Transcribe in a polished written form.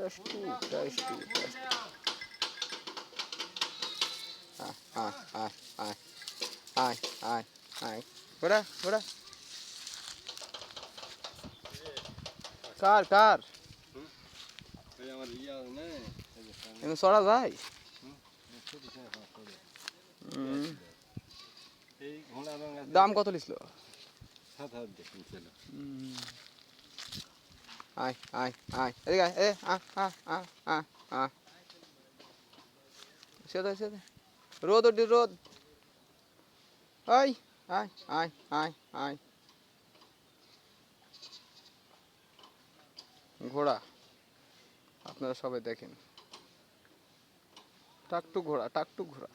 টাস্টু টাস্টু টাস্টু আয় আয় আয় আয় আয় আয় ঘোড়া ঘোড়া কার কার এমনি চড়া যায় দাম কত লিখলো আয় আয় আয় এদিকে আয় এ সেদে সেদে রোদ ওটি রোদ আয় আয় আয় আয় আয় ঘোড়া আপনারা সবাই দেখেন টাকটুক ঘোড়া